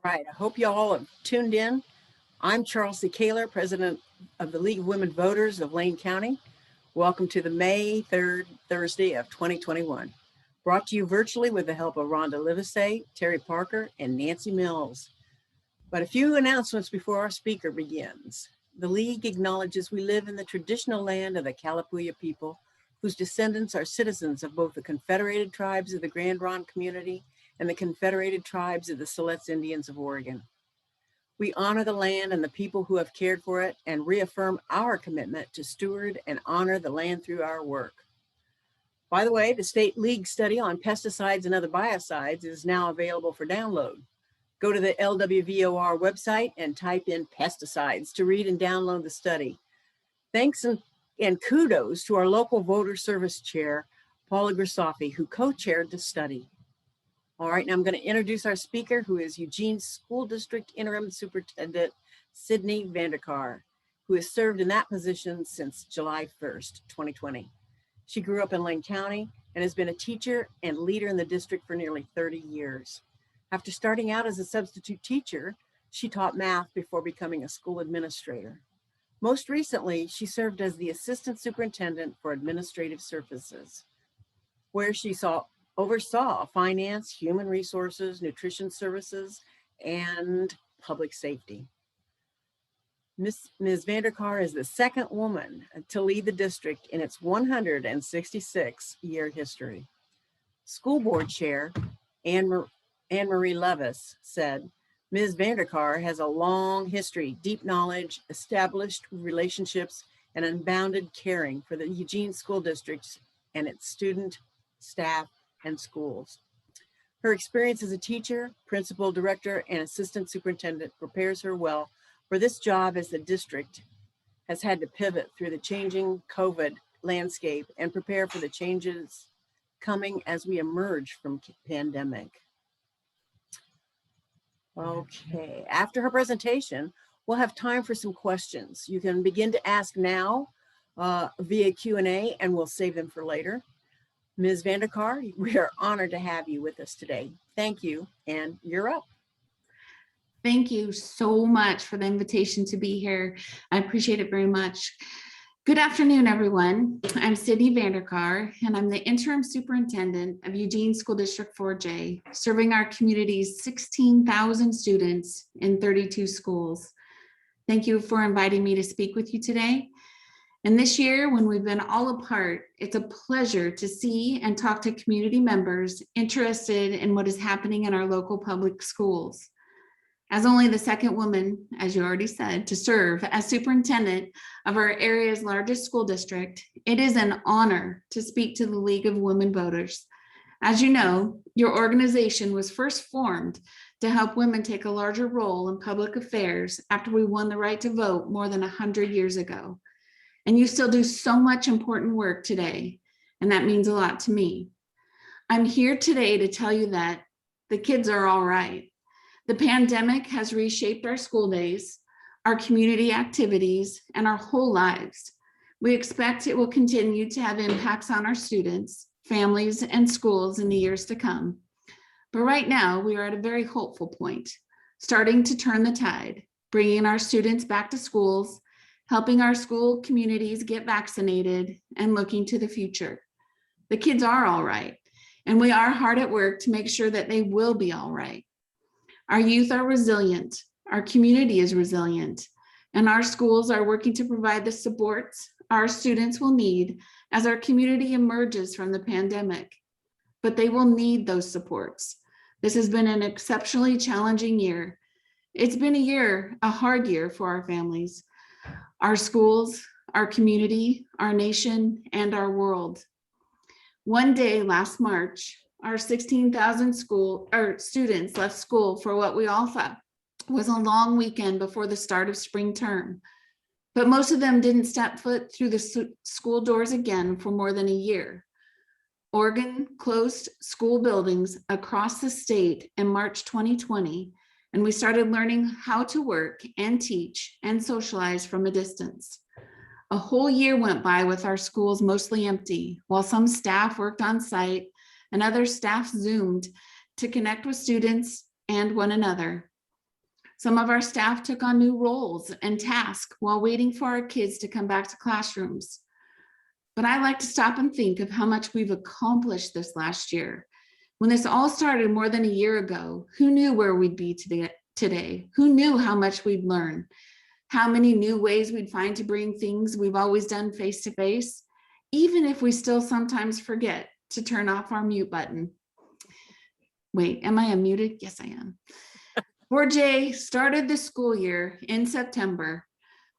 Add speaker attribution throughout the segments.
Speaker 1: Right. I hope you all have tuned in. I'm Charles C. Kaler, President of the League of Women Voters of Lane County. Welcome to the May 3rd Thursday of 2021. Brought to you virtually with the help of Rhonda Livesay, Terry Parker, and Nancy Mills. But a few announcements before our speaker begins. The League acknowledges we live in the traditional land of the Kalapuya people, whose descendants are citizens of both the Confederated Tribes of the Grand Ronde community and the Confederated Tribes of the Siletz Indians of Oregon. We honor the land and the people who have cared for it and reaffirm our commitment to steward and honor the land through our work. By the way, the State League study on pesticides and other biocides is now available for download. Go to the LWVOR website and type in pesticides to read and download the study. Thanks and kudos to our local voter service chair, Paula Grisafi, who co-chaired the study. All right, now I'm going to introduce our speaker, who is Eugene School District Interim Superintendent Cydney Vandercar, who has served in that position since July 1st, 2020. She grew up in Lane County and has been a teacher and leader in the district for nearly 30 years. After starting out as a substitute teacher, she taught math before becoming a school administrator. Most recently, she served as the Assistant Superintendent for Administrative Services, where she oversaw finance, human resources, nutrition services, and public safety. Ms. Vandercar is the second woman to lead the district in its 166-year history. School Board Chair Anne-Marie Levis said, Ms. Vandercar has a long history, deep knowledge, established relationships, and unbounded caring for the Eugene School District and its student, staff, and schools. Her experience as a teacher, principal, director, and assistant superintendent prepares her well for this job, as the district has had to pivot through the changing COVID landscape and prepare for the changes coming as we emerge from pandemic. Okay, after her presentation, we'll have time for some questions. You can begin to ask now via Q&A, and we'll save them for later. Ms. Vandercar, we are honored to have you with us today. Thank you, and you're up.
Speaker 2: Thank you so much for the invitation to be here. I appreciate it very much. Good afternoon, everyone. I'm Cydney Vandercar, and I'm the Interim Superintendent of Eugene School District 4J, serving our community's 16,000 students in 32 schools. Thank you for inviting me to speak with you today. And this year, when we've been all apart, it's a pleasure to see and talk to community members interested in what is happening in our local public schools. As only the second woman, as you already said, to serve as superintendent of our area's largest school district, it is an honor to speak to the League of Women Voters. As you know, your organization was first formed to help women take a larger role in public affairs after we won the right to vote more than 100 years ago. And you still do so much important work today, and that means a lot to me. I'm here today to tell you that the kids are all right. The pandemic has reshaped our school days, our community activities, and our whole lives. We expect it will continue to have impacts on our students, families, and schools in the years to come. But right now, we are at a very hopeful point, starting to turn the tide, bringing our students back to schools, helping our school communities get vaccinated, and looking to the future. The kids are all right, and we are hard at work to make sure that they will be all right. Our youth are resilient, our community is resilient, and our schools are working to provide the supports our students will need as our community emerges from the pandemic. But they will need those supports. This has been an exceptionally challenging year. It's been a hard year for our families, our schools, our community, our nation, and our world. One day last March, our 16,000 students left school for what we all thought was a long weekend before the start of spring term. But most of them didn't step foot through the school doors again for more than a year. Oregon closed school buildings across the state in March 2020, and we started learning how to work and teach and socialize from a distance. A whole year went by with our schools mostly empty, while some staff worked on site and other staff Zoomed to connect with students and one another. Some of our staff took on new roles and tasks while waiting for our kids to come back to classrooms. But I like to stop and think of how much we've accomplished this last year. When this all started more than a year ago, who knew where we'd be today? Who knew how much we'd learn? How many new ways we'd find to bring things we've always done face to face, even if we still sometimes forget to turn off our mute button. Wait, am I unmuted? Yes, I am. 4J started the school year in September,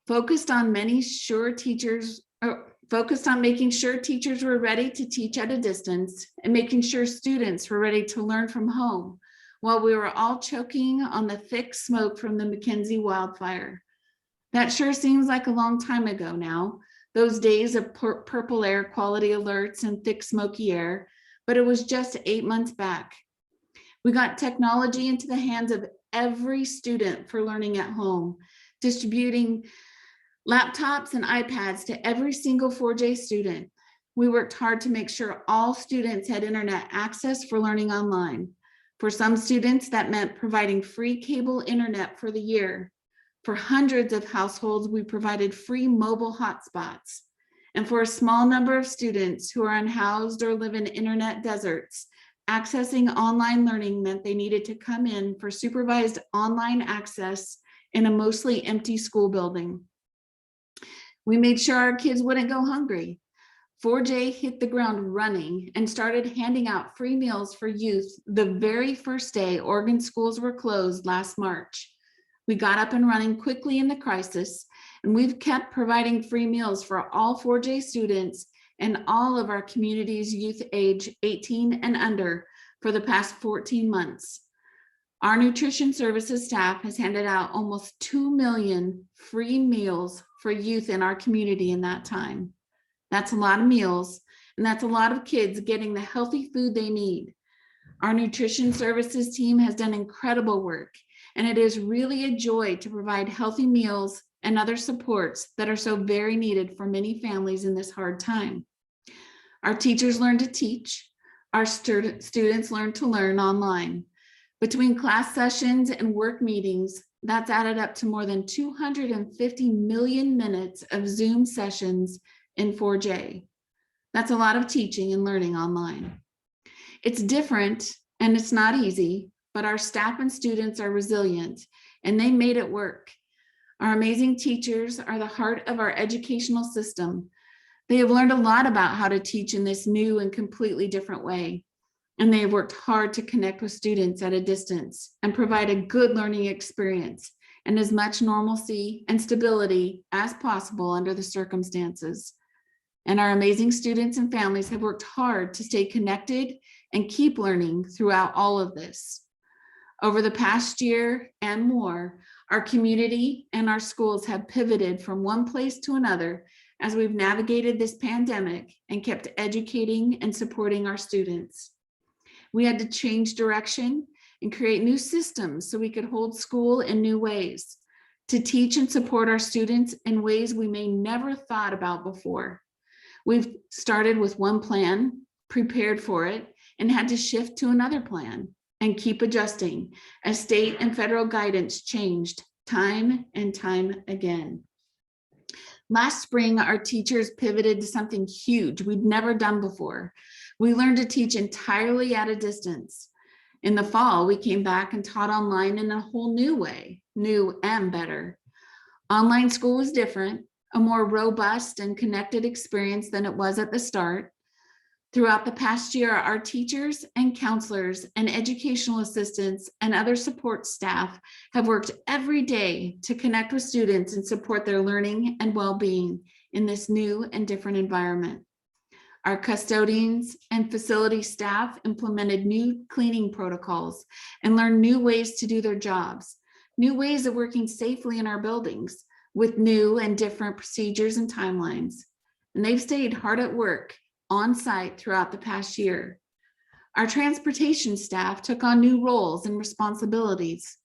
Speaker 2: focused on making sure teachers were ready to teach at a distance and making sure students were ready to learn from home while we were all choking on the thick smoke from the Mackenzie wildfire. That sure seems like a long time ago now, those days of purple air quality alerts and thick smoky air, but it was just 8 months back. We got technology into the hands of every student for learning at home, distributing laptops and iPads to every single 4J student. We worked hard to make sure all students had internet access for learning online. For some students, that meant providing free cable internet for the year. For hundreds of households, we provided free mobile hotspots. And for a small number of students who are unhoused or live in internet deserts, accessing online learning meant they needed to come in for supervised online access in a mostly empty school building. We made sure our kids wouldn't go hungry. 4J hit the ground running and started handing out free meals for youth the very first day Oregon schools were closed last March. We got up and running quickly in the crisis, and we've kept providing free meals for all 4J students and all of our community's youth age 18 and under for the past 14 months. Our nutrition services staff has handed out almost 2 million free meals for youth in our community in that time. That's a lot of meals, and that's a lot of kids getting the healthy food they need. Our nutrition services team has done incredible work, and it is really a joy to provide healthy meals and other supports that are so very needed for many families in this hard time. Our teachers learn to teach. Our students learn to learn online. Between class sessions and work meetings, that's added up to more than 250 million minutes of Zoom sessions in 4J. That's a lot of teaching and learning online. It's different and it's not easy, but our staff and students are resilient and they made it work. Our amazing teachers are the heart of our educational system. They have learned a lot about how to teach in this new and completely different way. And they have worked hard to connect with students at a distance and provide a good learning experience and as much normalcy and stability as possible under the circumstances. And our amazing students and families have worked hard to stay connected and keep learning throughout all of this. Over the past year and more, our community and our schools have pivoted from one place to another as we've navigated this pandemic and kept educating and supporting our students. We had to change direction and create new systems so we could hold school in new ways, to teach and support our students in ways we may never thought about before. We've started with one plan, prepared for it, and had to shift to another plan and keep adjusting as state and federal guidance changed time and time again. Last spring, our teachers pivoted to something huge we'd never done before. We learned to teach entirely at a distance. In the fall, we came back and taught online in a whole new way, new and better. Online school was different, a more robust and connected experience than it was at the start. Throughout the past year, our teachers and counselors and educational assistants and other support staff have worked every day to connect with students and support their learning and well-being in this new and different environment. Our custodians and facility staff implemented new cleaning protocols and learned new ways to do their jobs, new ways of working safely in our buildings with new and different procedures and timelines. And they've stayed hard at work on site throughout the past year. Our transportation staff took on new roles and responsibilities.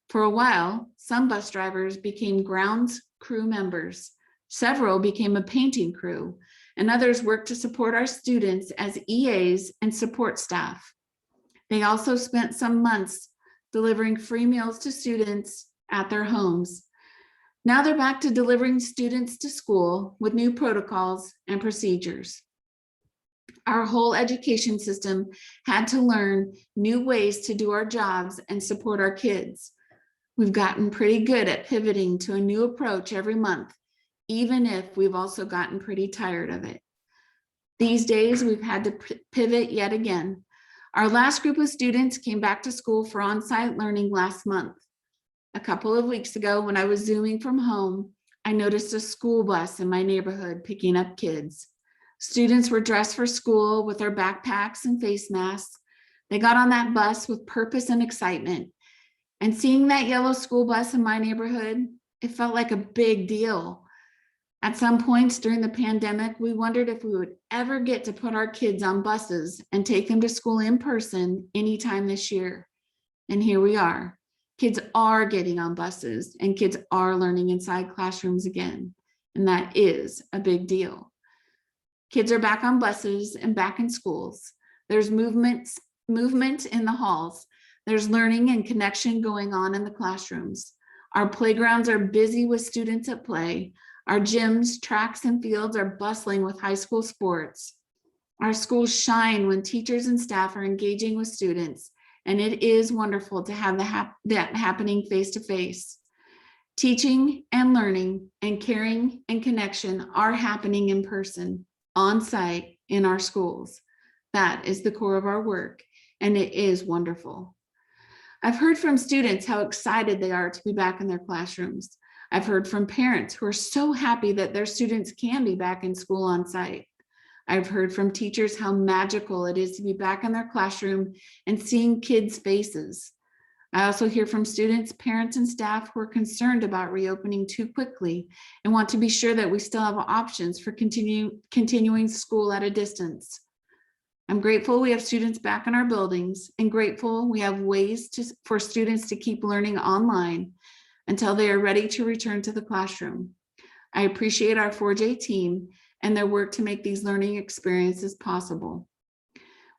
Speaker 2: For a while, some bus drivers became grounds crew members. Several became a painting crew, and others worked to support our students as EAs and support staff. They also spent some months delivering free meals to students at their homes. Now they're back to delivering students to school with new protocols and procedures. Our whole education system had to learn new ways to do our jobs and support our kids. We've gotten pretty good at pivoting to a new approach every month, even if we've also gotten pretty tired of it. These days, we've had to pivot yet again. Our last group of students came back to school for on-site learning last month. A couple of weeks ago, when I was Zooming from home, I noticed a school bus in my neighborhood picking up kids. Students were dressed for school with their backpacks and face masks. They got on that bus with purpose and excitement. And seeing that yellow school bus in my neighborhood, it felt like a big deal. At some points during the pandemic, we wondered if we would ever get to put our kids on buses and take them to school in person anytime this year. And here we are. Kids are getting on buses and kids are learning inside classrooms again. And that is a big deal. Kids are back on buses and back in schools. There's movement in the halls. There's learning and connection going on in the classrooms. Our playgrounds are busy with students at play. Our gyms, tracks, and fields are bustling with high school sports. Our schools shine when teachers and staff are engaging with students, and it is wonderful to have that happening face-to-face. Teaching and learning and caring and connection are happening in person, on site, in our schools. That is the core of our work, and it is wonderful. I've heard from students how excited they are to be back in their classrooms. I've heard from parents who are so happy that their students can be back in school on site. I've heard from teachers how magical it is to be back in their classroom and seeing kids' faces. I also hear from students, parents, and staff who are concerned about reopening too quickly and want to be sure that we still have options for continuing school at a distance. I'm grateful we have students back in our buildings and grateful we have ways for students to keep learning online until they are ready to return to the classroom. I appreciate our 4J team and their work to make these learning experiences possible.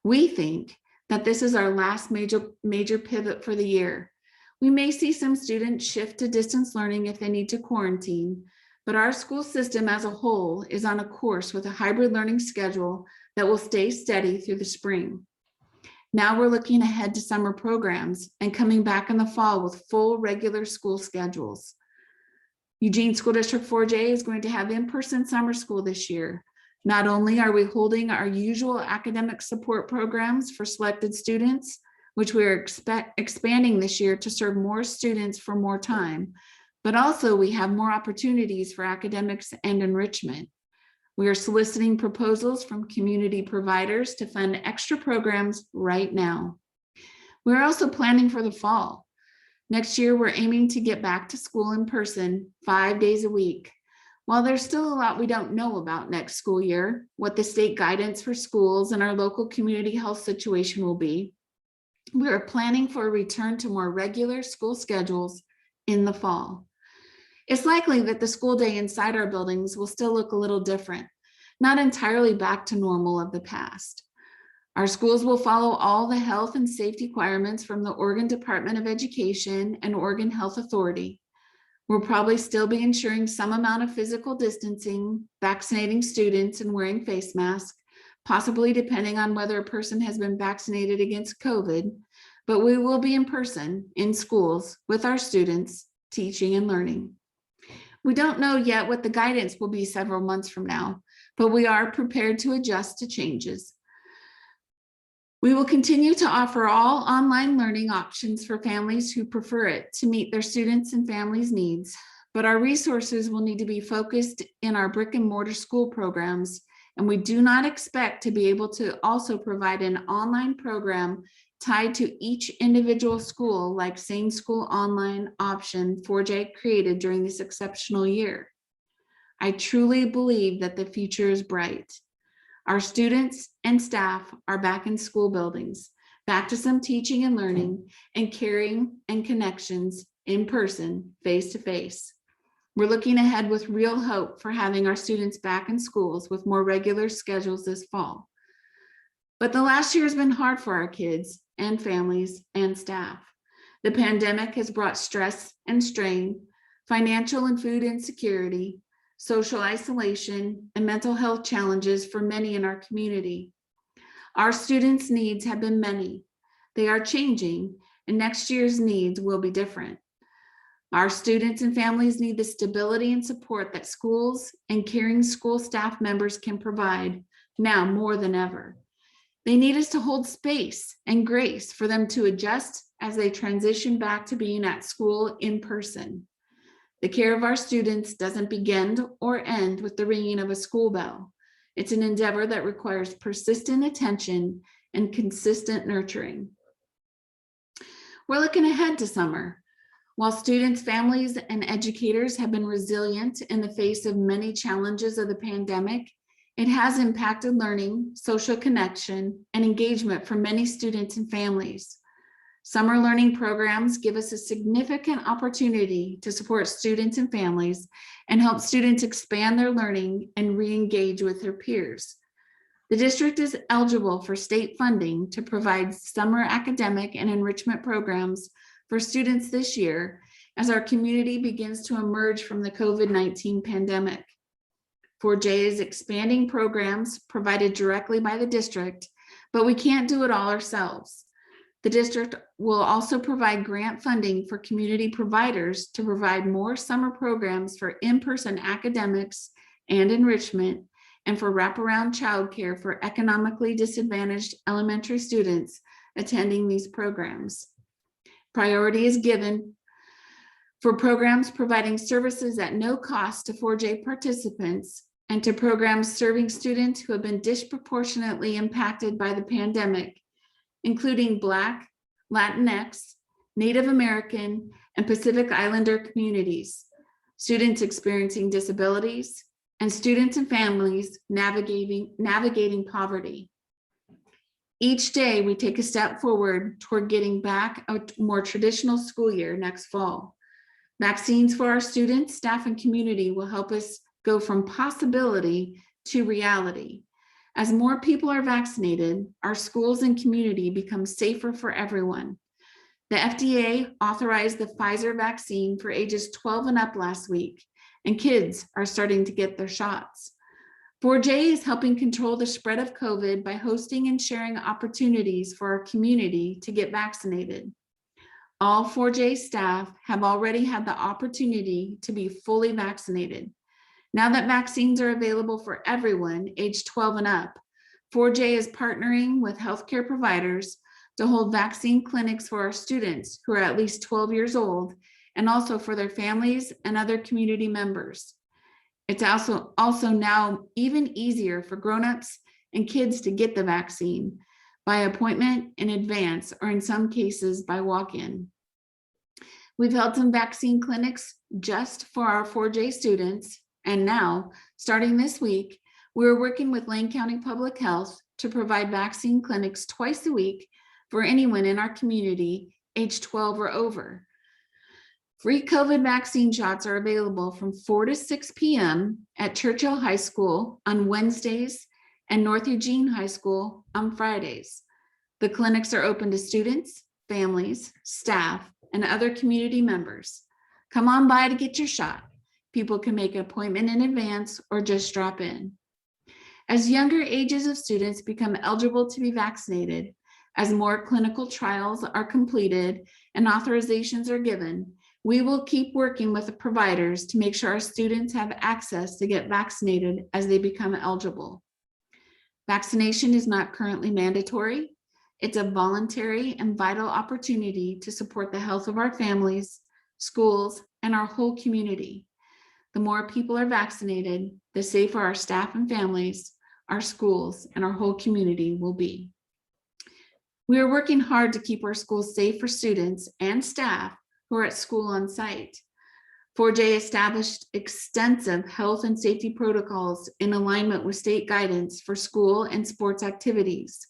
Speaker 2: We think that this is our last major pivot for the year. We may see some students shift to distance learning if they need to quarantine, but our school system as a whole is on a course with a hybrid learning schedule that will stay steady through the spring. Now we're looking ahead to summer programs and coming back in the fall with full regular school schedules. Eugene School District 4J is going to have in-person summer school this year. Not only are we holding our usual academic support programs for selected students, which we are expanding this year to serve more students for more time, but also we have more opportunities for academics and enrichment. We are soliciting proposals from community providers to fund extra programs right now. We're also planning for the fall. Next year, we're aiming to get back to school in person 5 days a week. While there's still a lot we don't know about next school year, what the state guidance for schools and our local community health situation will be, we are planning for a return to more regular school schedules in the fall. It's likely that the school day inside our buildings will still look a little different, not entirely back to normal of the past. Our schools will follow all the health and safety requirements from the Oregon Department of Education and Oregon Health Authority. We'll probably still be ensuring some amount of physical distancing, vaccinating students, and wearing face masks, possibly depending on whether a person has been vaccinated against COVID, but we will be in person in schools with our students, teaching and learning. We don't know yet what the guidance will be several months from now, but we are prepared to adjust to changes. We will continue to offer all online learning options for families who prefer it to meet their students and families' needs, but our resources will need to be focused in our brick and mortar school programs, and we do not expect to be able to also provide an online program tied to each individual school like Same School Online option 4J created during this exceptional year. I truly believe that the future is bright. Our students and staff are back in school buildings, back to some teaching and learning and caring and connections in person, face to face. We're looking ahead with real hope for having our students back in schools with more regular schedules this fall. But the last year has been hard for our kids and families and staff. The pandemic has brought stress and strain, financial and food insecurity, social isolation, and mental health challenges for many in our community. Our students' needs have been many. They are changing, and next year's needs will be different. Our students and families need the stability and support that schools and caring school staff members can provide now more than ever. They need us to hold space and grace for them to adjust as they transition back to being at school in person. The care of our students doesn't begin or end with the ringing of a school bell. It's an endeavor that requires persistent attention and consistent nurturing. We're looking ahead to summer. While students, families, and educators have been resilient in the face of many challenges of the pandemic, it has impacted learning, social connection, and engagement for many students and families. Summer learning programs give us a significant opportunity to support students and families and help students expand their learning and re-engage with their peers. The district is eligible for state funding to provide summer academic and enrichment programs for students this year as our community begins to emerge from the COVID-19 pandemic. 4J is expanding programs provided directly by the district, but we can't do it all ourselves. The district will also provide grant funding for community providers to provide more summer programs for in-person academics and enrichment, and for wraparound childcare for economically disadvantaged elementary students attending these programs. Priority is given for programs providing services at no cost to 4J participants and to programs serving students who have been disproportionately impacted by the pandemic, including Black, Latinx, Native American, and Pacific Islander communities, students experiencing disabilities, and students and families navigating poverty. Each day, we take a step forward toward getting back a more traditional school year next fall. Vaccines for our students, staff, and community will help us go from possibility to reality. As more people are vaccinated, our schools and community become safer for everyone. The FDA authorized the Pfizer vaccine for ages 12 and up last week, and kids are starting to get their shots. 4J is helping control the spread of COVID by hosting and sharing opportunities for our community to get vaccinated. All 4J staff have already had the opportunity to be fully vaccinated. Now that vaccines are available for everyone aged 12 and up, 4J is partnering with healthcare providers to hold vaccine clinics for our students who are at least 12 years old, and also for their families and other community members. It's also now even easier for grown-ups and kids to get the vaccine by appointment in advance, or in some cases by walk-in. We've held some vaccine clinics just for our 4J students, and now, starting this week, we're working with Lane County Public Health to provide vaccine clinics twice a week for anyone in our community age 12 or over. Free COVID vaccine shots are available from 4 to 6 p.m. at Churchill High School on Wednesdays and North Eugene High School on Fridays. The clinics are open to students, families, staff, and other community members. Come on by to get your shot. People can make an appointment in advance or just drop in. As younger ages of students become eligible to be vaccinated, as more clinical trials are completed and authorizations are given, we will keep working with the providers to make sure our students have access to get vaccinated as they become eligible. Vaccination is not currently mandatory. It's a voluntary and vital opportunity to support the health of our families, schools, and our whole community. The more people are vaccinated, the safer our staff and families, our schools, and our whole community will be. We are working hard to keep our schools safe for students and staff who are at school on site. 4J established extensive health and safety protocols in alignment with state guidance for school and sports activities.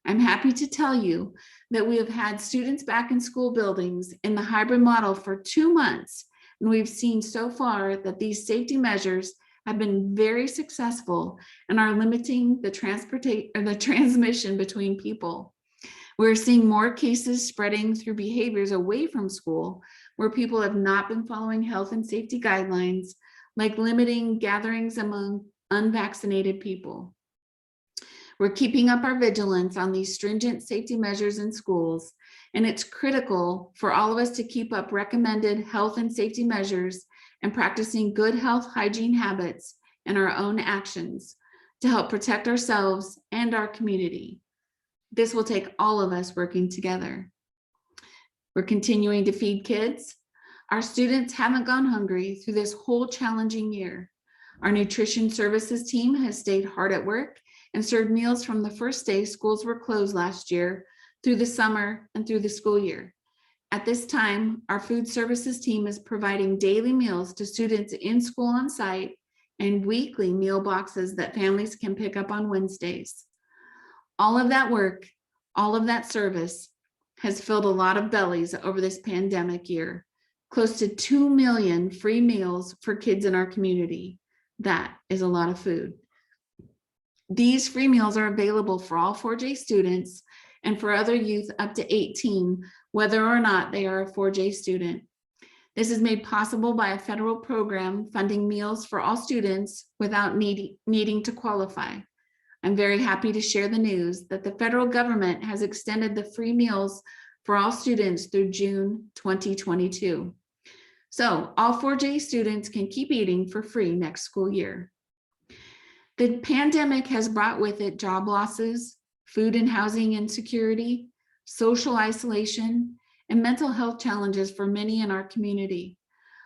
Speaker 2: I'm happy to tell you that we have had students back in school buildings in the hybrid model for 2 months, and we've seen so far that these safety measures have been very successful and are limiting the transmission between people. We're seeing more cases spreading through behaviors away from school where people have not been following health and safety guidelines, like limiting gatherings among unvaccinated people. We're keeping up our vigilance on these stringent safety measures in schools, and it's critical for all of us to keep up recommended health and safety measures and practicing good health hygiene habits in our own actions to help protect ourselves and our community. This will take all of us working together. We're continuing to feed kids. Our students haven't gone hungry through this whole challenging year. Our nutrition services team has stayed hard at work and served meals from the first day schools were closed last year through the summer and through the school year. At this time, our food services team is providing daily meals to students in school on site and weekly meal boxes that families can pick up on Wednesdays. All of that work, all of that service has filled a lot of bellies over this pandemic year. Close to 2 million free meals for kids in our community. That is a lot of food. These free meals are available for all 4J students and for other youth up to 18, whether or not they are a 4J student. This is made possible by a federal program funding meals for all students without needing to qualify. I'm very happy to share the news that the federal government has extended the free meals for all students through June 2022. So all 4J students can keep eating for free next school year. The pandemic has brought with it job losses, food and housing insecurity, social isolation, and mental health challenges for many in our community.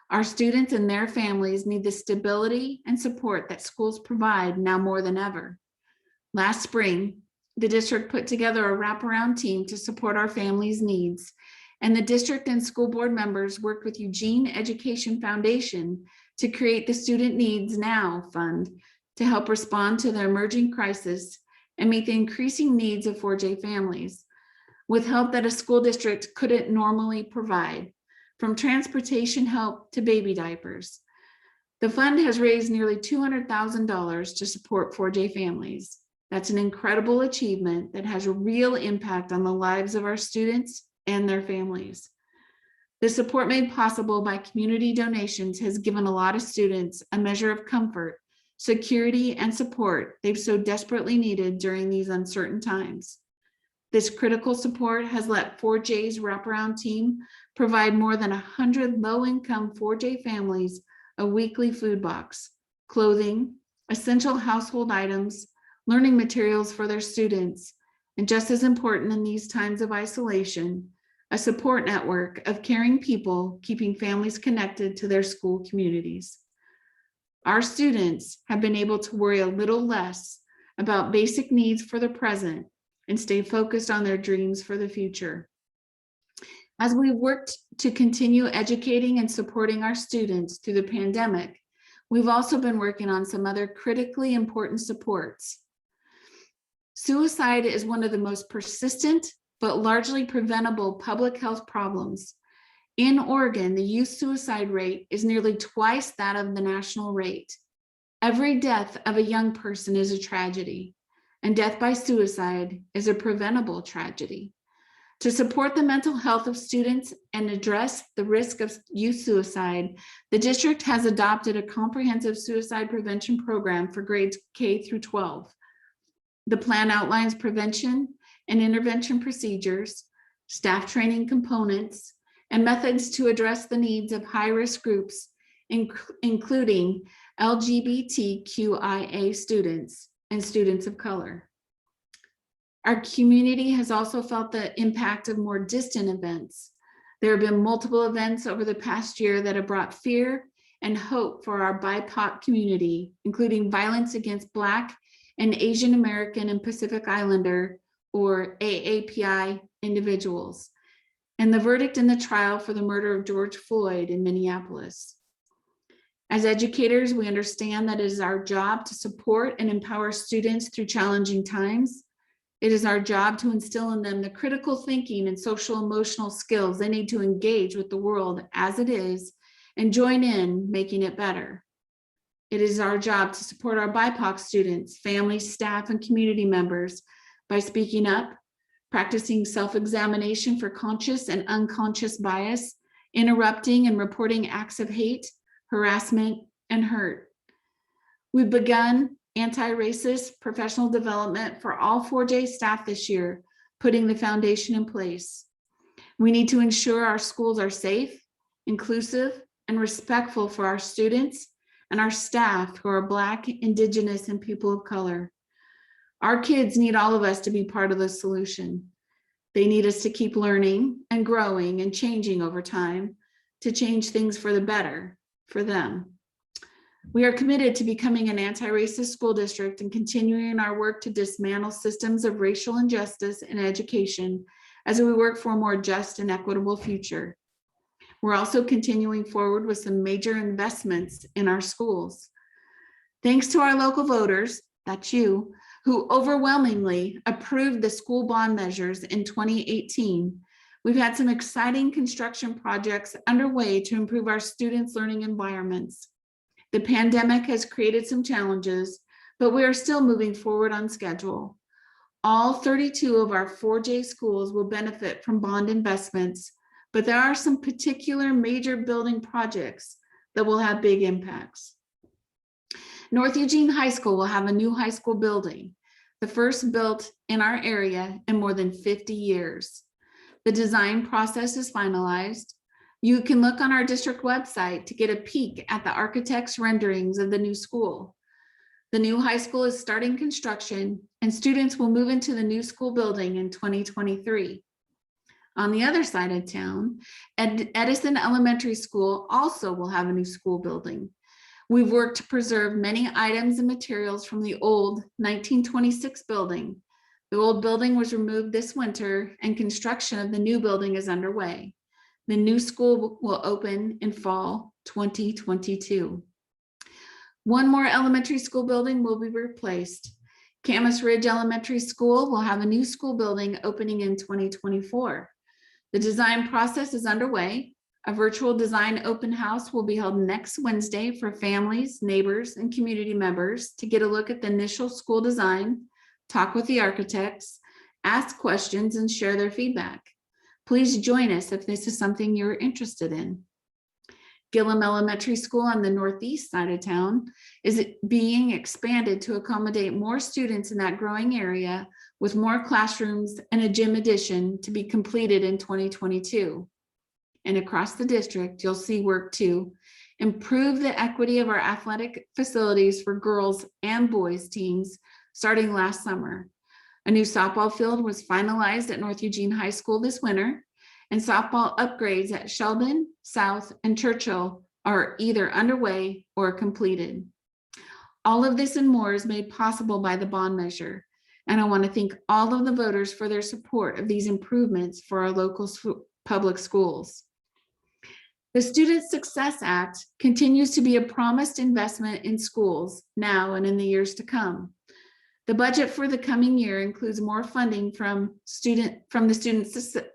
Speaker 2: Our students and their families need the stability and support that schools provide now more than ever. Last spring, the district put together a wraparound team to support our families' needs, and the district and school board members worked with Eugene Education Foundation to create the Student Needs Now Fund to help respond to the emerging crisis and meet the increasing needs of 4J families, with help that a school district couldn't normally provide, from transportation help to baby diapers. The fund has raised nearly $200,000 to support 4J families. That's an incredible achievement that has a real impact on the lives of our students and their families. The support made possible by community donations has given a lot of students a measure of comfort, security, and support they've so desperately needed during these uncertain times. This critical support has let 4J's wraparound team provide more than 100 low-income 4J families a weekly food box, clothing, essential household items, learning materials for their students, and just as important in these times of isolation, a support network of caring people keeping families connected to their school communities. Our students have been able to worry a little less about basic needs for the present and stay focused on their dreams for the future. As we've worked to continue educating and supporting our students through the pandemic, we've also been working on some other critically important supports. Suicide is one of the most persistent but largely preventable public health problems. In Oregon, the youth suicide rate is nearly twice that of the national rate. Every death of a young person is a tragedy, and death by suicide is a preventable tragedy. To support the mental health of students and address the risk of youth suicide, the district has adopted a comprehensive suicide prevention program for grades K through 12. The plan outlines prevention and intervention procedures, staff training components, and methods to address the needs of high-risk groups, including LGBTQIA students and students of color. Our community has also felt the impact of more distant events. There have been multiple events over the past year that have brought fear and hope for our BIPOC community, including violence against Black and Asian American and Pacific Islander, or AAPI, individuals, and the verdict in the trial for the murder of George Floyd in Minneapolis. As educators, we understand that it is our job to support and empower students through challenging times. It is our job to instill in them the critical thinking and social emotional skills they need to engage with the world as it is and join in making it better. It is our job to support our BIPOC students, families, staff, and community members by speaking up, practicing self-examination for conscious and unconscious bias, interrupting and reporting acts of hate, harassment, and hurt. We've begun anti-racist professional development for all 4J staff this year, putting the foundation in place. We need to ensure our schools are safe, inclusive, and respectful for our students and our staff who are Black, Indigenous, and people of color. Our kids need all of us to be part of the solution. They need us to keep learning and growing and changing over time to change things for the better for them. We are committed to becoming an anti-racist school district and continuing our work to dismantle systems of racial injustice in education as we work for a more just and equitable future. We're also continuing forward with some major investments in our schools. Thanks to our local voters, that's you, who overwhelmingly approved the school bond measures in 2018, we've had some exciting construction projects underway to improve our students' learning environments. The pandemic has created some challenges, but we are still moving forward on schedule. All 32 of our 4J schools will benefit from bond investments, but there are some particular major building projects that will have big impacts. North Eugene High School will have a new high school building, the first built in our area in more than 50 years. The design process is finalized. You can look on our district website to get a peek at the architect's renderings of the new school. The new high school is starting construction and students will move into the new school building in 2023. On the other side of town, Edison Elementary School also will have a new school building. We've worked to preserve many items and materials from the old 1926 building. The old building was removed this winter and construction of the new building is underway. The new school will open in fall 2022. One more elementary school building will be replaced. Camas Ridge Elementary School will have a new school building opening in 2024. The design process is underway. A virtual design open house will be held next Wednesday for families, neighbors, and community members to get a look at the initial school design, talk with the architects, ask questions, and share their feedback. Please join us if this is something you're interested in. Gillum Elementary School on the northeast side of town is being expanded to accommodate more students in that growing area with more classrooms and a gym addition to be completed in 2022. And across the district, you'll see work to improve the equity of our athletic facilities for girls and boys teams starting last summer. A new softball field was finalized at North Eugene High School this winter, and softball upgrades at Sheldon, South, and Churchill are either underway or completed. All of this and more is made possible by the bond measure, and I want to thank all of the voters for their support of these improvements for our local public schools. The Student Success Act continues to be a promised investment in schools now and in the years to come. The budget for the coming year includes more funding from the Student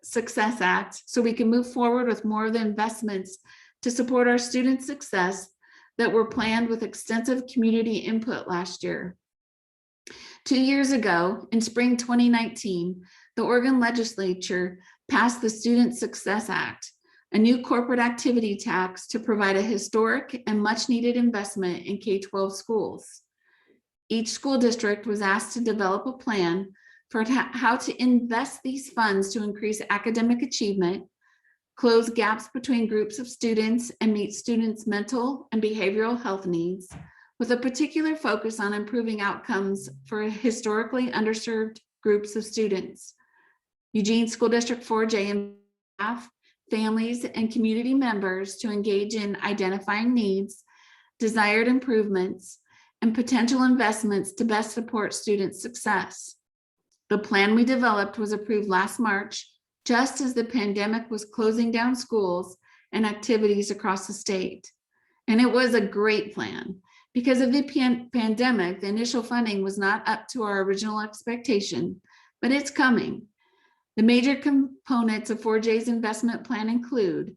Speaker 2: Success Act, so we can move forward with more of the investments to support our student success that were planned with extensive community input last year. 2 years ago, in spring 2019, the Oregon legislature passed the Student Success Act, a new corporate activity tax to provide a historic and much needed investment in K-12 schools. Each school district was asked to develop a plan for how to invest these funds to increase academic achievement, close gaps between groups of students, and meet students' mental and behavioral health needs, with a particular focus on improving outcomes for historically underserved groups of students. Eugene School District 4J and staff, families, and community members to engage in identifying needs, desired improvements, and potential investments to best support student success. The plan we developed was approved last March, just as the pandemic was closing down schools and activities across the state. And it was a great plan. Because of the pandemic, the initial funding was not up to our original expectation, but it's coming. The major components of 4J's investment plan include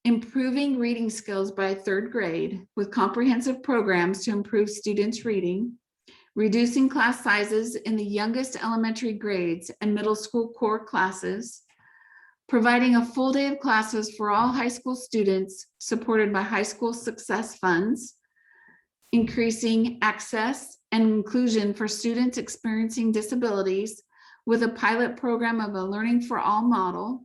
Speaker 2: improving reading skills by 3rd grade with comprehensive programs to improve students' reading, reducing class sizes in the youngest elementary grades and middle school core classes, providing a full day of classes for all high school students supported by high school success funds, increasing access and inclusion for students experiencing disabilities with a pilot program of a Learning for All model,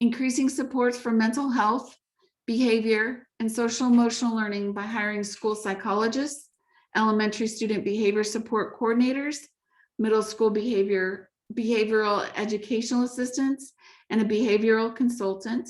Speaker 2: increasing supports for mental health, behavior, and social emotional learning by hiring school psychologists, elementary student behavior support coordinators, middle school behavioral educational assistants, and a behavioral consultant.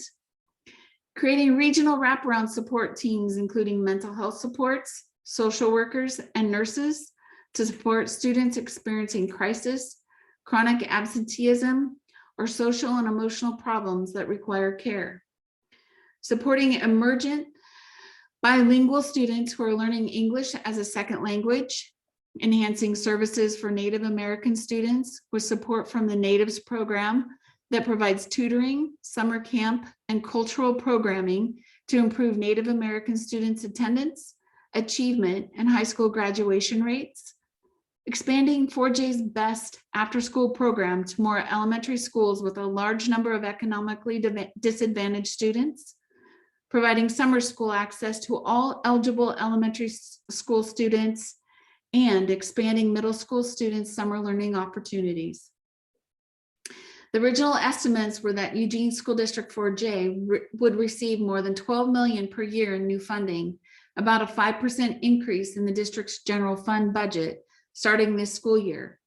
Speaker 2: Creating regional wraparound support teams, including mental health supports, social workers, and nurses to support students experiencing crisis, chronic absenteeism, or social and emotional problems that require care. Supporting emergent bilingual students who are learning English as a second language, enhancing services for Native American students with support from the Natives program that provides tutoring, summer camp, and cultural programming to improve Native American students' attendance, achievement, and high school graduation rates. Expanding 4J's best after-school program to more elementary schools with a large number of economically disadvantaged students. Providing summer school access to all eligible elementary school students, and expanding middle school students' summer learning opportunities. The original estimates were that Eugene School District 4J would receive more than $12 million per year in new funding, about a 5% increase in the district's general fund budget starting this school year.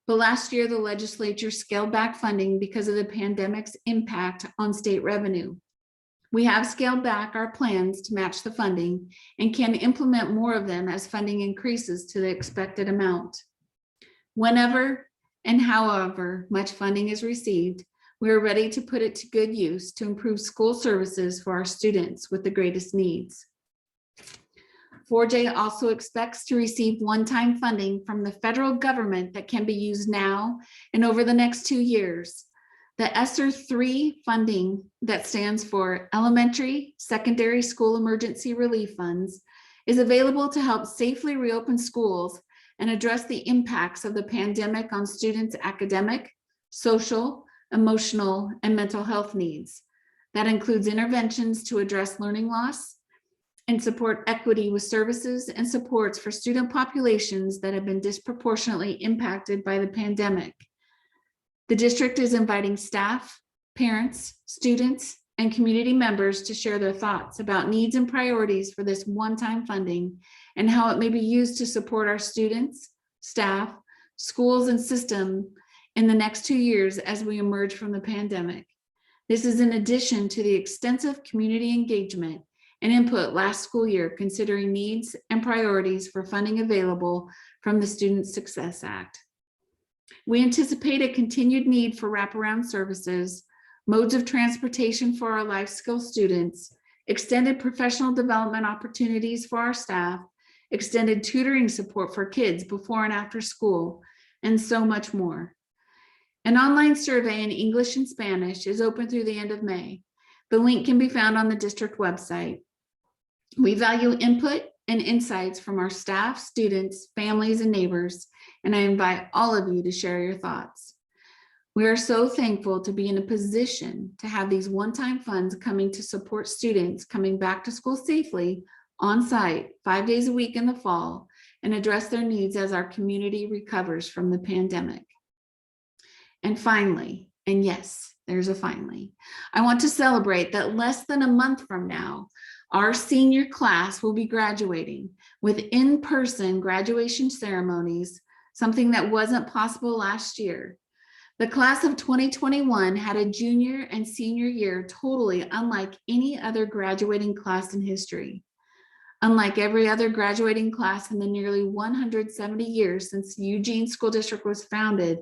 Speaker 2: But last year, the legislature scaled back funding because of the pandemic's impact on state revenue. We have scaled back our plans to match the funding and can implement more of them as funding increases to the expected amount. Whenever and however much funding is received, we are ready to put it to good use to improve school services for our students with the greatest needs. 4J also expects to receive one-time funding from the federal government that can be used now and over the next 2 years. The SR3 funding, that stands for Elementary Secondary School Emergency Relief Funds, is available to help safely reopen schools and address the impacts of the pandemic on students' academic, social, emotional, and mental health needs. That includes interventions to address learning loss and support equity with services and supports for student populations that have been disproportionately impacted by the pandemic. The district is inviting staff, parents, students, and community members to share their thoughts about needs and priorities for this one-time funding and how it may be used to support our students, staff, schools, and system in the next 2 years as we emerge from the pandemic. This is in addition to the extensive community engagement and input last school year, considering needs and priorities for funding available from the Student Success Act. We anticipate a continued need for wraparound services, modes of transportation for our life skill students, extended professional development opportunities for our staff, extended tutoring support for kids before and after school, and so much more. An online survey in English and Spanish is open through the end of May. The link can be found on the district website. We value input and insights from our staff, students, families, and neighbors, and I invite all of you to share your thoughts. We are so thankful to be in a position to have these one-time funds coming to support students coming back to school safely on site 5 days a week in the fall and address their needs as our community recovers from the pandemic. And finally, and yes, there's a finally, I want to celebrate that less than a month from now, our senior class will be graduating with in-person graduation ceremonies, something that wasn't possible last year. The class of 2021 had a junior and senior year totally unlike any other graduating class in history. Unlike every other graduating class in the nearly 170 years since the Eugene School District was founded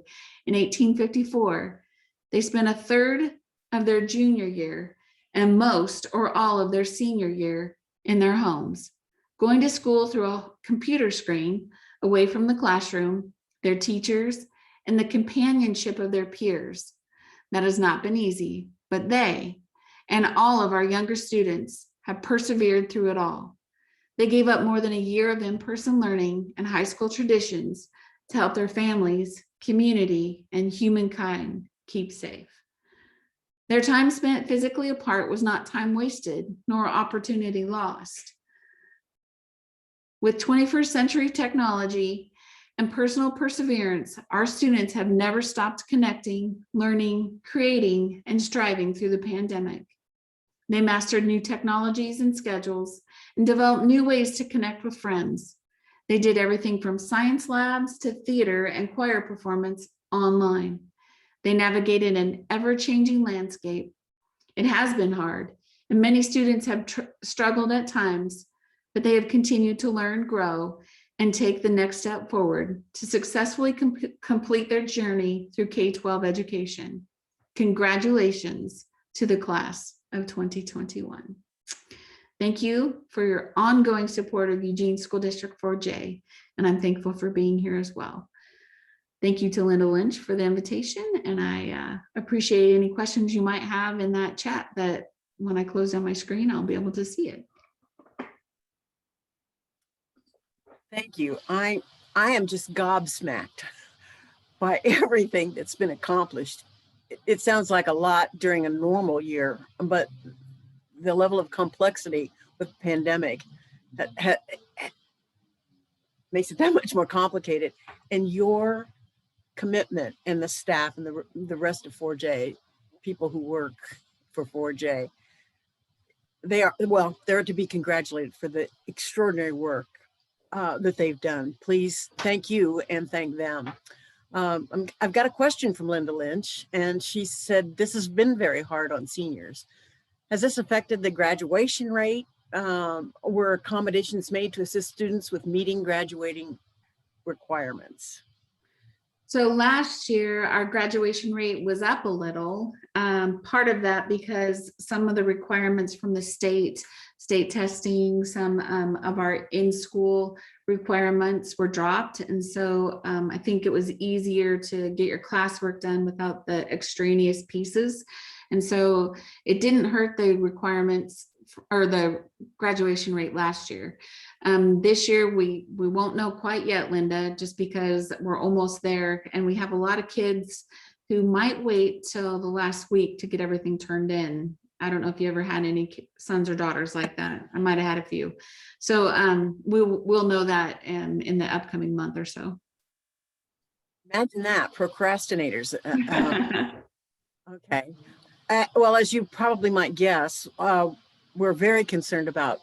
Speaker 2: in 1854, they spent a third of their junior year and most or all of their senior year in their homes, going to school through a computer screen away from the classroom, their teachers, and the companionship of their peers. That has not been easy, but they and all of our younger students have persevered through it all. They gave up more than a year of in-person learning and high school traditions to help their families, community, and humankind keep safe. Their time spent physically apart was not time wasted, nor opportunity lost. With 21st century technology and personal perseverance, our students have never stopped connecting, learning, creating, and striving through the pandemic. They mastered new technologies and schedules and developed new ways to connect with friends. They did everything from science labs to theater and choir performance online. They navigated an ever-changing landscape. It has been hard, and many students have struggled at times, but they have continued to learn, grow, and take the next step forward to successfully complete their journey through K-12 education. Congratulations to the class of 2021. Thank you for your ongoing support of Eugene School District 4J, and I'm thankful for being here as well. Thank you to Linda Lynch for the invitation, and I appreciate any questions you might have in that chat that when I close down my screen, I'll be able to see it.
Speaker 1: Thank you. I am just gobsmacked by everything that's been accomplished. It sounds like a lot during a normal year, but the level of complexity with the pandemic makes it that much more complicated. And your commitment and the staff and the rest of 4J, people who work for 4J, they're to be congratulated for the extraordinary work that they've done. Please thank you and thank them. I've got a question from Linda Lynch, and she said, this has been very hard on seniors. Has this affected the graduation rate? Were accommodations made to assist students with meeting graduating requirements?
Speaker 2: So last year, our graduation rate was up a little. Part of that because some of the requirements from the state testing, some of our in-school requirements were dropped. And so I think it was easier to get your classwork done without the extraneous pieces. And so it didn't hurt the requirements or the graduation rate last year. This year, we won't know quite yet, Linda, just because we're almost there. And we have a lot of kids who might wait till the last week to get everything turned in. I don't know if you ever had any sons or daughters like that. I might have had a few. So we'll know that in the upcoming month or so.
Speaker 1: Imagine that, procrastinators. Okay. Well, as you probably might guess, we're very concerned about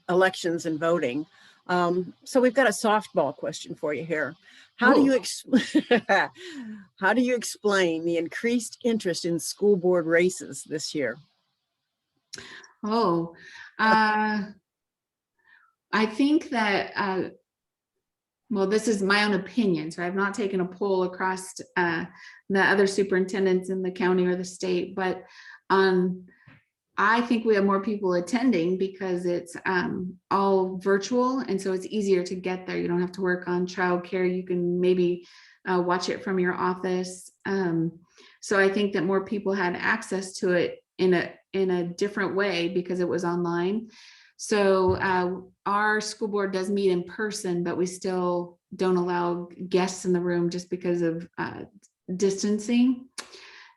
Speaker 1: elections and voting. So we've got a softball question for you here. How do you explain the increased interest in school board races this year?
Speaker 2: I think that, well, this is my own opinion, so I've not taken a poll across the other superintendents in the county or the state, but I think we have more people attending because it's all virtual, and so it's easier to get there. You don't have to work on childcare. You can maybe watch it from your office. So I think that more people had access to it in a different way because it was online. So our school board does meet in person, but we still don't allow guests in the room just because of distancing.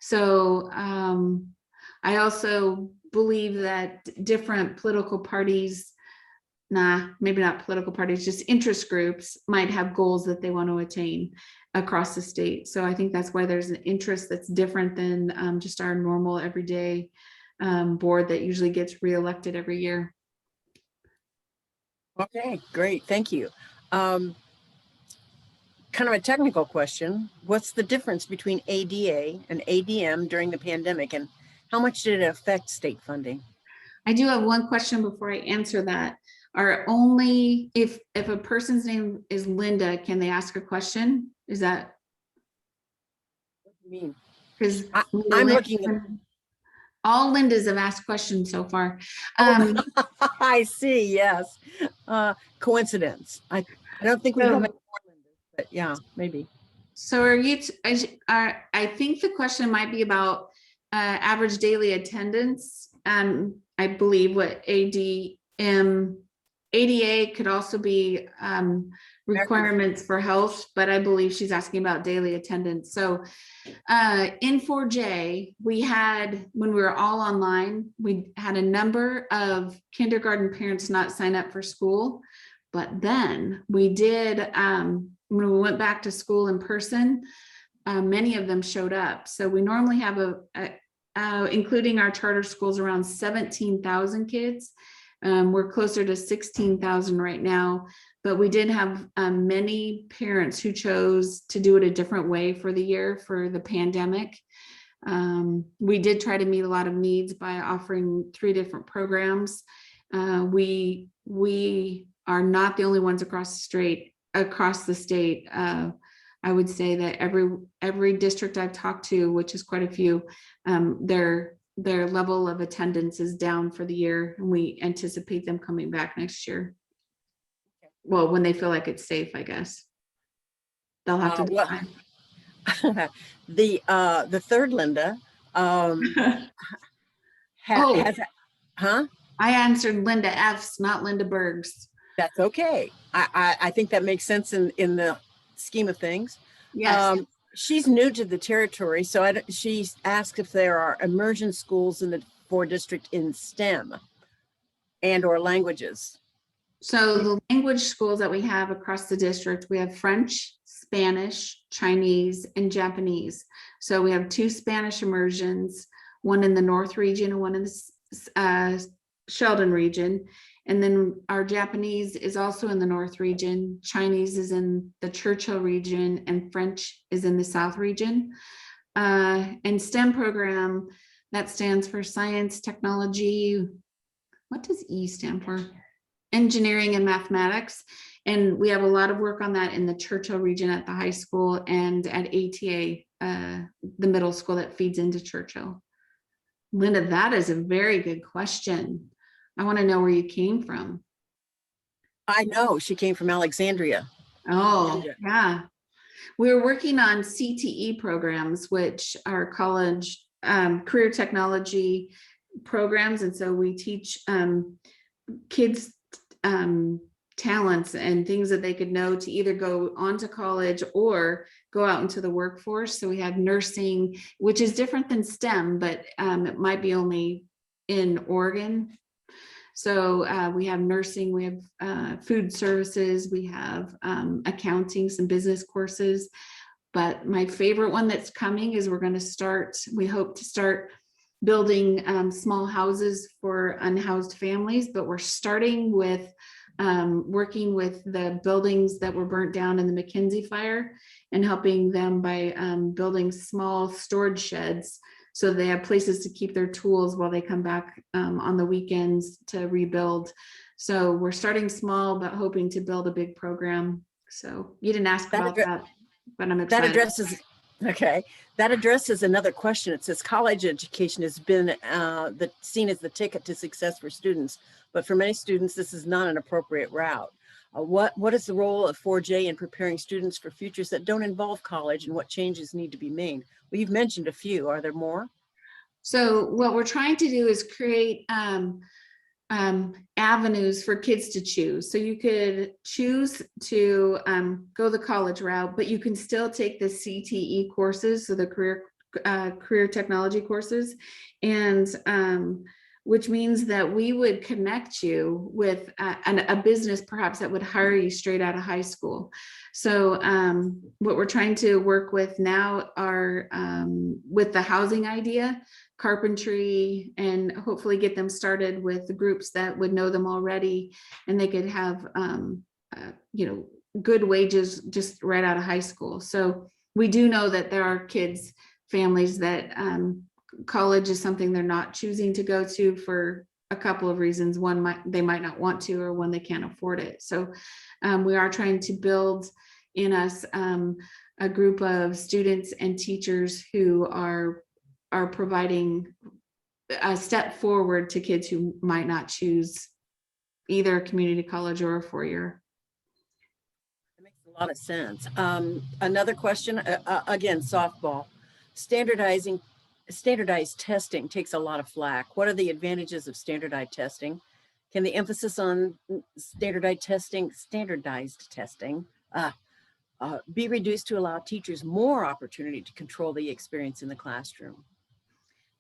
Speaker 2: So I also believe that different political parties, maybe not political parties, just interest groups might have goals that they want to attain across the state. So I think that's why there's an interest that's different than just our normal everyday board that usually gets reelected every year.
Speaker 1: Okay, great, thank you. Kind of a technical question. What's the difference between ADA and ADM during the pandemic, and how much did it affect state funding?
Speaker 2: I do have one question before I answer that. Only if a person's name is Linda, can they ask a question? Is that?
Speaker 1: What do you mean?
Speaker 2: Because
Speaker 1: I'm looking at
Speaker 2: all Lindas have asked questions so far.
Speaker 1: I see, yes. Coincidence. I don't think we have any more Lindas, but yeah, maybe.
Speaker 2: So I think the question might be about average daily attendance. I believe what ADM ADA could also be requirements for health, but I believe she's asking about daily attendance. So in 4J, we had, when we were all online, we had a number of kindergarten parents not sign up for school. But then we did, when we went back to school in person, many of them showed up. So we normally have including our charter schools, around 17,000 kids. We're closer to 16,000 right now, but we did have many parents who chose to do it a different way for the year for the pandemic. We did try to meet a lot of needs by offering 3 different programs. We are not the only ones across the state. I would say that every district I've talked to, which is quite a few, their level of attendance is down for the year, and we anticipate them coming back next year. Well, when they feel like it's safe, I guess. They'll have to decide.
Speaker 1: The third Linda
Speaker 2: I answered Linda F's, not Linda Berg's.
Speaker 1: That's okay. I think that makes sense in the scheme of things.
Speaker 2: Yes.
Speaker 1: She's new to the territory, so she asked if there are emergent schools in the 4 district in STEM and or languages.
Speaker 2: So the language schools that we have across the district, we have French, Spanish, Chinese, and Japanese. So we have 2 Spanish immersions, one in the North region and one in the Sheldon region. And then our Japanese is also in the North region, Chinese is in the Churchill region, and French is in the South region. And STEM program, that stands for science, technology. What does E stand for? Engineering and mathematics. And we have a lot of work on that in the Churchill region at the high school and at ATA, the middle school that feeds into Churchill. Linda, that is a very good question. I want to know where you came from.
Speaker 1: I know she came from Alexandria.
Speaker 2: Oh, yeah. We were working on CTE programs, which are college career technology programs. And so we teach kids talents and things that they could know to either go on to college or go out into the workforce. So we had nursing, which is different than STEM, but it might be only in Oregon. So we have nursing, we have food services, we have accounting, some business courses. But my favorite one that's coming is we hope to start building small houses for unhoused families, but we're starting with working with the buildings that were burnt down in the McKinsey fire and helping them by building small storage sheds so they have places to keep their tools while they come back on the weekends to rebuild. So we're starting small, but hoping to build a big program. So you didn't ask about that, but I'm excited.
Speaker 1: That addresses another question. It says college education has been seen as the ticket to success for students, but for many students, this is not an appropriate route. What is the role of 4J in preparing students for futures that don't involve college, and what changes need to be made? Well, you've mentioned a few. Are there more?
Speaker 2: So what we're trying to do is create avenues for kids to choose. So you could choose to go the college route, but you can still take the CTE courses, so the career technology courses, and which means that we would connect you with a business perhaps that would hire you straight out of high school. So what we're trying to work with now are with the housing idea, carpentry, and hopefully get them started with the groups that would know them already, and they could have good wages just right out of high school. So we do know that there are families that college is something they're not choosing to go to for a couple of reasons. One, they might not want to, or one, they can't afford it. So we are trying to build in us a group of students and teachers who are providing a step forward to kids who might not choose either a community college or a 4-year.
Speaker 1: That makes a lot of sense. Another question, again, softball. Standardized testing takes a lot of flack. What are the advantages of standardized testing? Can the emphasis on standardized testing be reduced to allow teachers more opportunity to control the experience in the classroom?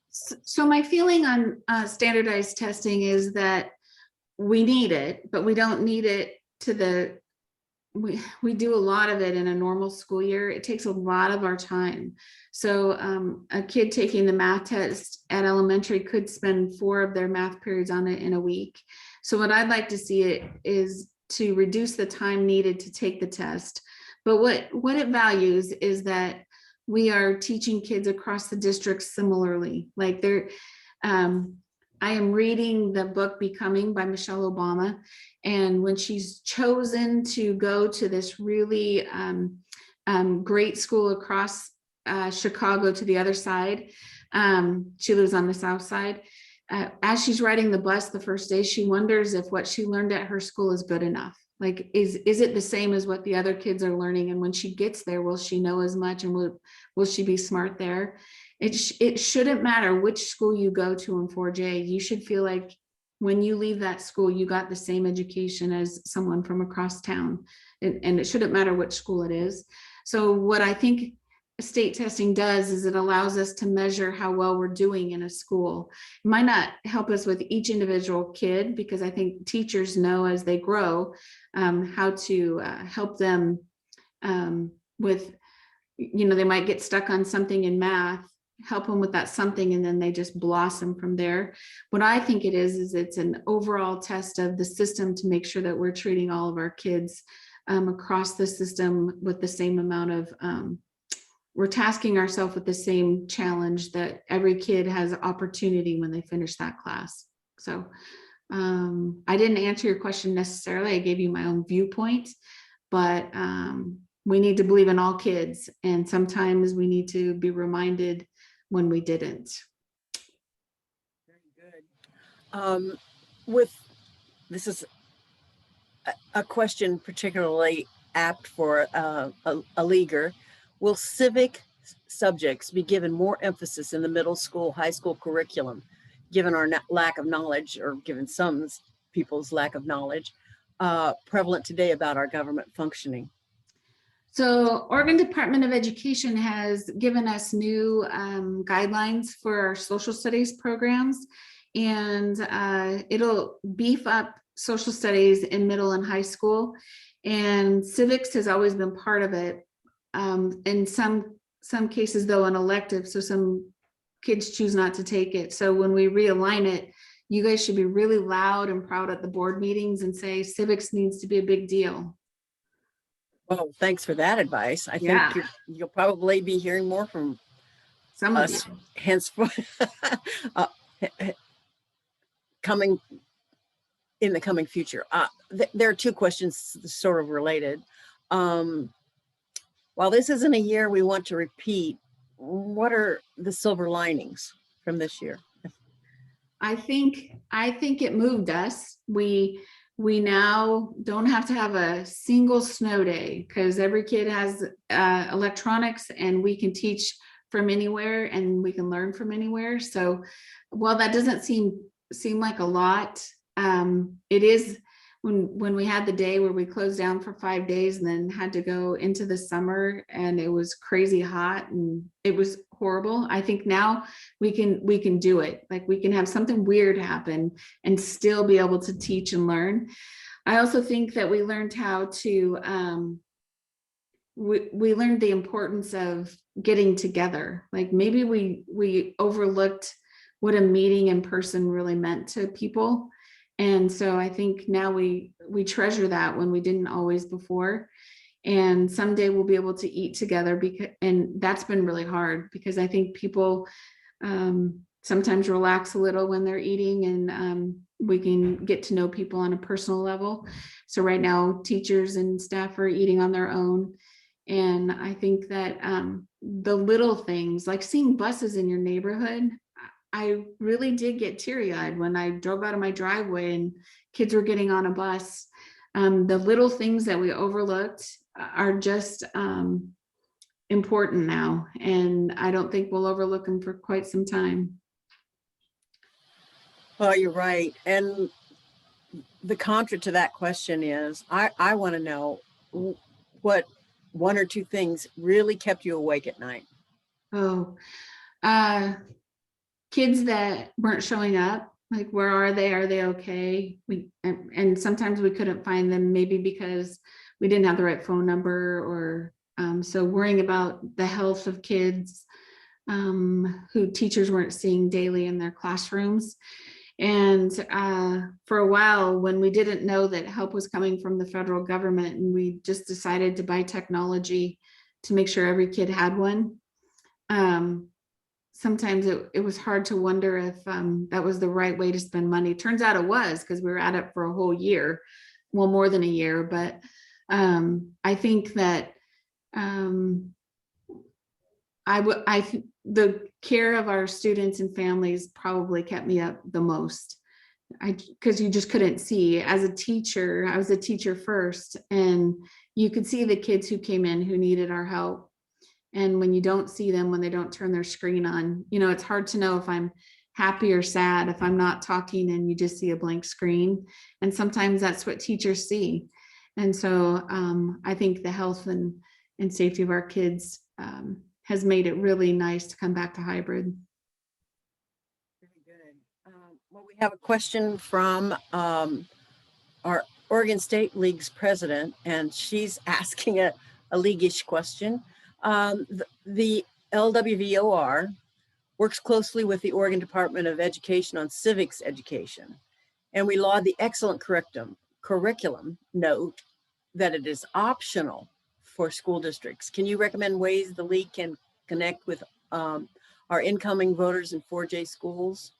Speaker 2: So my feeling on standardized testing is that we need it, but we don't need it to the, we do a lot of it in a normal school year. It takes a lot of our time. So a kid taking the math test at elementary could spend 4 of their math periods on it in a week. So what I'd like to see it is to reduce the time needed to take the test. But what it values is that we are teaching kids across the district similarly. Like I am reading the book Becoming by Michelle Obama. And when she's chosen to go to this really great school across Chicago to the other side, she lives on the south side. As she's riding the bus the first day, she wonders if what she learned at her school is good enough. Like, is it the same as what the other kids are learning? And when she gets there, will she know as much, and will she be smart there? It shouldn't matter which school you go to in 4J. You should feel like when you leave that school, you got the same education as someone from across town. And it shouldn't matter which school it is. So what I think state testing does is it allows us to measure how well we're doing in a school. It might not help us with each individual kid, because I think teachers know as they grow how to help them with, they might get stuck on something in math, help them with that something, and then they just blossom from there. What I think it is it's an overall test of the system to make sure that we're treating all of our kids across the system with the same amount of we're tasking ourselves with the same challenge, that every kid has opportunity when they finish that class. So I didn't answer your question necessarily. I gave you my own viewpoint, but we need to believe in all kids. And sometimes we need to be reminded when we didn't.
Speaker 1: Very good. This is a question particularly apt for a leaguer. Will civic subjects be given more emphasis in the middle school, high school curriculum, given our lack of knowledge, or given some people's lack of knowledge prevalent today about our government functioning?
Speaker 2: So Oregon Department of Education has given us new guidelines for our social studies programs, and it'll beef up social studies in middle and high school, and civics has always been part of it. In some cases, though, an elective, so some kids choose not to take it. So when we realign it, you guys should be really loud and proud at the board meetings and say civics needs to be a big deal.
Speaker 1: Well, thanks for that advice. I think you'll probably be hearing more from
Speaker 2: some
Speaker 1: us
Speaker 2: of you
Speaker 1: henceforth coming in the coming future. There are 2 questions sort of related. While this isn't a year we want to repeat, what are the silver linings from this year?
Speaker 2: I think it moved us. We now don't have to have a single snow day, because every kid has electronics, and we can teach from anywhere, and we can learn from anywhere. So while that doesn't seem like a lot, it is. When we had the day where we closed down for 5 days and then had to go into the summer, and it was crazy hot and it was horrible. I think now we can do it. Like, we can have something weird happen and still be able to teach and learn. I also think that we learned how to we learned the importance of getting together. Like, maybe we overlooked what a meeting in person really meant to people. And so I think now we treasure that when we didn't always before. And someday we'll be able to eat together, and that's been really hard, because I think people sometimes relax a little when they're eating, and we can get to know people on a personal level. So right now, teachers and staff are eating on their own. And I think that the little things, like seeing buses in your neighborhood, I really did get teary-eyed when I drove out of my driveway and kids were getting on a bus. The little things that we overlooked are just important now, and I don't think we'll overlook them for quite some time.
Speaker 1: Well, you're right. And the contra to that question is, I want to know what one or two things really kept you awake at night.
Speaker 2: Oh, kids that weren't showing up, like, where are they? Are they okay? And sometimes we couldn't find them, maybe because we didn't have the right phone number, or so worrying about the health of kids who teachers weren't seeing daily in their classrooms. And for a while, when we didn't know that help was coming from the federal government, and we just decided to buy technology to make sure every kid had one, sometimes it was hard to wonder if that was the right way to spend money. Turns out it was, because we were at it for a whole year, well, more than a year. But I think that the care of our students and families probably kept me up the most. Because you just couldn't see. As a teacher, I was a teacher first, and you could see the kids who came in who needed our help. And when you don't see them, when they don't turn their screen on, it's hard to know if I'm happy or sad if I'm not talking and you just see a blank screen. And sometimes that's what teachers see. And so I think the health and safety of our kids has made it really nice to come back to hybrid.
Speaker 1: Very good. Well, we have a question from our Oregon State League's president, and she's asking a league-ish question. The LWVOR works closely with the Oregon Department of Education on civics education, and we laud the excellent curriculum, note that it is optional for school districts. Can you recommend ways the league can connect with our incoming voters in 4J schools?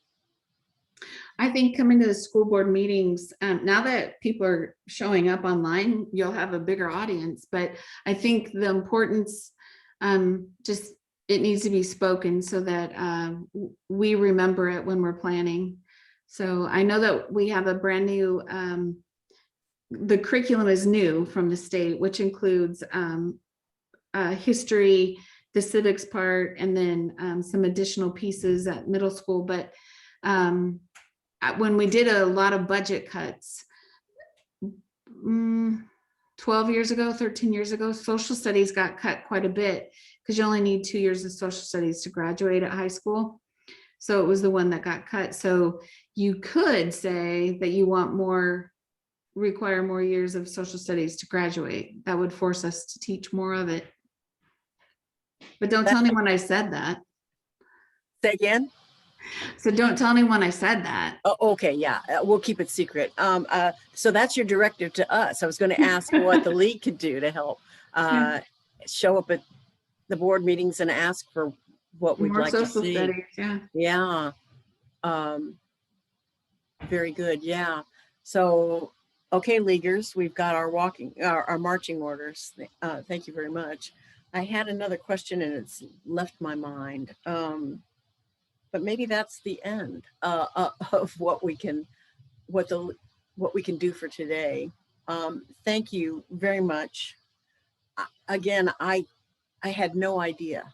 Speaker 2: I think coming to the school board meetings, now that people are showing up online, you'll have a bigger audience. But I think the importance, just it needs to be spoken so that we remember it when we're planning. So I know that we have a brand new, the curriculum is new from the state, which includes history, the civics part, and then some additional pieces at middle school. But when we did a lot of budget cuts 12 years ago, 13 years ago, social studies got cut quite a bit, because you only need 2 years of social studies to graduate at high school. So it was the one that got cut. So you could say that you require more years of social studies to graduate. That would force us to teach more of it. But don't tell anyone I said that.
Speaker 1: Say again?
Speaker 2: So don't tell anyone I said that.
Speaker 1: Oh, okay, yeah, we'll keep it secret. So that's your directive to us. I was going to ask what the league could do to help show up at the board meetings and ask for what we'd like to see.
Speaker 2: Studies, yeah.
Speaker 1: Very good. Yeah. So, okay, leaguers, we've got our marching orders. Thank you very much. I had another question and it's left my mind. But maybe that's the end of what we can do for today. Thank you very much. Again, I had no idea.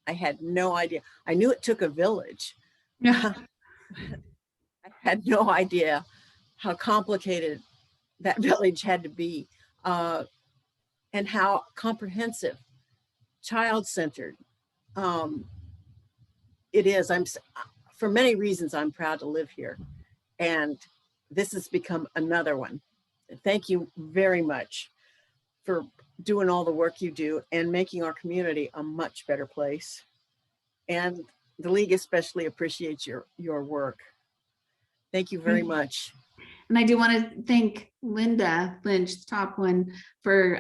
Speaker 1: I knew it took a village.
Speaker 2: Yeah.
Speaker 1: I had no idea how complicated that village had to be, and how comprehensive, child-centered it is. For many reasons, I'm proud to live here, and this has become another one. Thank you very much for doing all the work you do and making our community a much better place. And the league especially appreciates your work. Thank you very much.
Speaker 2: And I do want to thank Linda Lynch, top one, for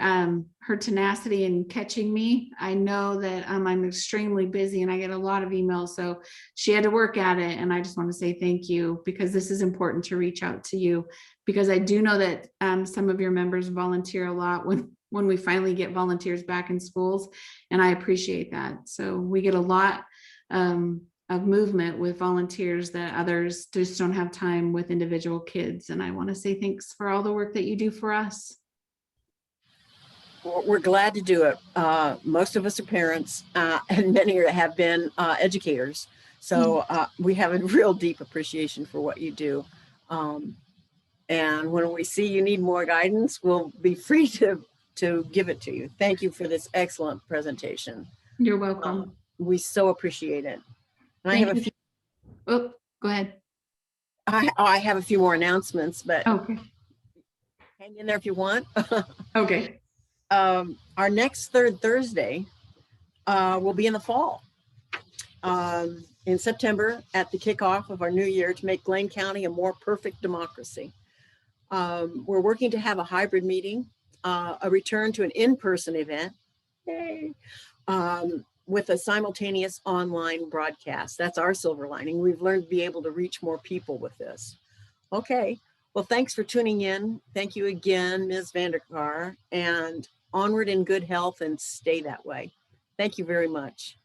Speaker 2: her tenacity in catching me. I know that I'm extremely busy and I get a lot of emails, so she had to work at it. And I just want to say thank you, because this is important to reach out to you, because I do know that some of your members volunteer a lot when we finally get volunteers back in schools, and I appreciate that. So we get a lot of movement with volunteers that others just don't have time with individual kids. And I want to say thanks for all the work that you do for us.
Speaker 1: We're glad to do it. Most of us are parents, and many have been educators. So we have a real deep appreciation for what you do. And when we see you need more guidance, we'll be free to give it to you. Thank you for this excellent presentation.
Speaker 2: You're welcome.
Speaker 1: We so appreciate it. And
Speaker 2: Thank you. Oh, go ahead.
Speaker 1: I have a few more announcements, but
Speaker 2: Okay.
Speaker 1: hang in there if you want.
Speaker 2: Okay.
Speaker 1: Our next third Thursday will be in the fall, in September, at the kickoff of our new year to make Lane County a more perfect democracy. We're working to have a hybrid meeting, a return to an in-person event, yay, with a simultaneous online broadcast. That's our silver lining. We've learned to be able to reach more people with this. Okay, well, thanks for tuning in. Thank you again, Ms. Vandercar, and onward in good health and stay that way. Thank you very much.